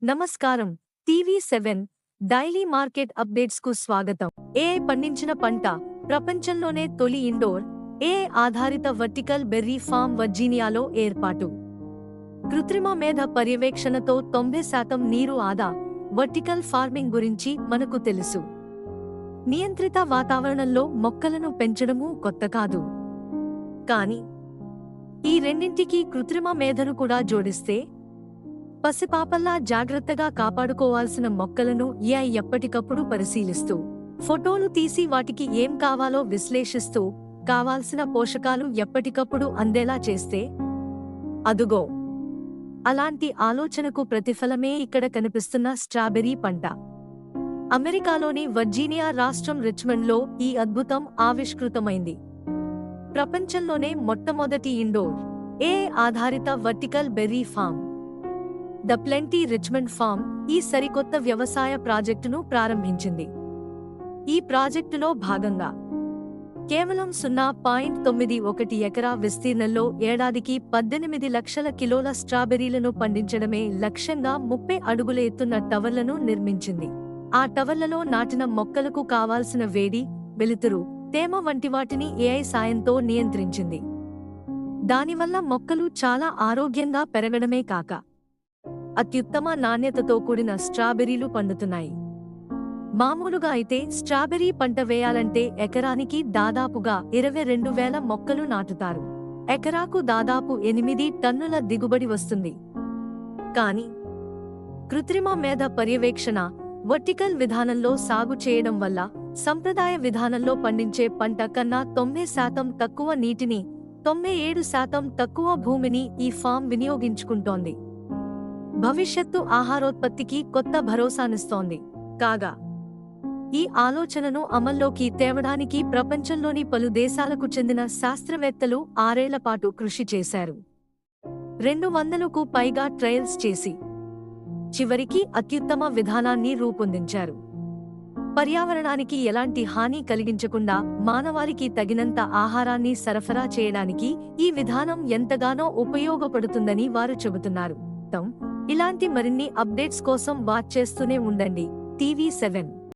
నమస్కారం. టీవీ7 daily market updates కు స్వాగతం. ఏఐ పండించిన పంట ప్రపంచంలోనే తొలి ఇండోర్ ఏఐ ఆధారిత వర్టికల్ బెర్రీ ఫామ్ వర్జీనియాలో ఏర్పాటు. కృత్రిమ మేధ పర్యవేక్షణతో 90% నీరు ఆదా. వర్టికల్ ఫార్మింగ్ గురించి మనకు తెలుసు. నియంత్రిత వాతావరణంలో మొక్కలను పెంచడమూ కొత్త కాదు. కానీ ఈ రెండింటికి కృత్రిమ మేధను కూడా జోడిస్తే పసిపాపల్లా జాగ్రత్తగా కాపాడుకోవాల్సిన మొక్కలను ఏఐ ఎప్పటికప్పుడు పరిశీలిస్తూ, ఫోటోలు తీసి వాటికి ఏం కావాలో విశ్లేషిస్తూ, కావాల్సిన పోషకాలు ఎప్పటికప్పుడు అందేలా చేస్తే, అదుగో అలాంటి ఆలోచనకు ప్రతిఫలమే ఇక్కడ కనిపిస్తున్న స్ట్రాబెర్రీ పంట. అమెరికాలోని వర్జీనియా రాష్ట్రం రిచ్మండ్లో ఈ అద్భుతం ఆవిష్కృతమైంది. ప్రపంచంలోనే మొట్టమొదటి ఇండోర్ ఏఐ ఆధారిత vertical berry farm the Plenty Richmond farm ఈ సరికొత్త వ్యవసాయ ప్రాజెక్టును ప్రారంభించింది. ఈ ప్రాజెక్టులో భాగంగా కేవలం 0.91 ఎకరా విస్తీర్ణంలో ఏడాదికి 18 లక్షల కిలోల స్ట్రాబెర్రీలను పండించడమే లక్ష్యంగా 30 అడుగుల ఎత్తున్న టవర్లను నిర్మించింది. ఆ టవర్లలో నాటిన మొక్కలకు కావాల్సిన వేడి, వెలుతురు, తేమ వంటి వాటిని ఏఐ సాయంతో నియంత్రించింది. దానివల్ల మొక్కలు చాలా ఆరోగ్యంగా పెరగడమే కాక అత్యుత్తమ నాణ్యతతో కూడిన స్ట్రాబెర్రీలు పండుతున్నాయి. మామూలుగా అయితే స్ట్రాబెర్రీ పంట వేయాలంటే ఎకరానికి దాదాపుగా 22,000 మొక్కలు నాటుతారు. ఎకరాకు దాదాపు 8 టన్నుల దిగుబడి వస్తుంది. కానీ కృత్రిమ మేధ పర్యవేక్షణ, వర్టికల్ విధానంలో సాగు చేయడం వల్ల సంప్రదాయ విధానంలో పండించే పంట కన్నా 90% తక్కువ నీటిని, 97% తక్కువ భూమిని ఈ ఫామ్ వినియోగించుకుంటోంది. భవిష్యత్తు ఆహారోత్పత్తికి కొత్త భరోసానిస్తోంది. కాగా ఈ ఆలోచనను అమల్లోకి తేవడానికి ప్రపంచంలోని పలు దేశాలకు చెందిన శాస్త్రవేత్తలు 6 ఏళ్ల పాటు కృషి చేశారు. 200కు పైగా ట్రయల్స్ చేసి చివరికి అత్యుత్తమ విధానాన్ని రూపొందించారు. పర్యావరణానికి ఎలాంటి హాని కలిగించకుండా మానవాళికి తగినంత ఆహారాన్ని సరఫరా చేయడానికి ఈ విధానం ఎంతగానో ఉపయోగపడుతుందని వారు చెబుతున్నారు. ఇలాంటి మరిన్ని అప్డేట్స్ కోసం వాచ్ చేస్తూనే ఉండండి టీవీ7.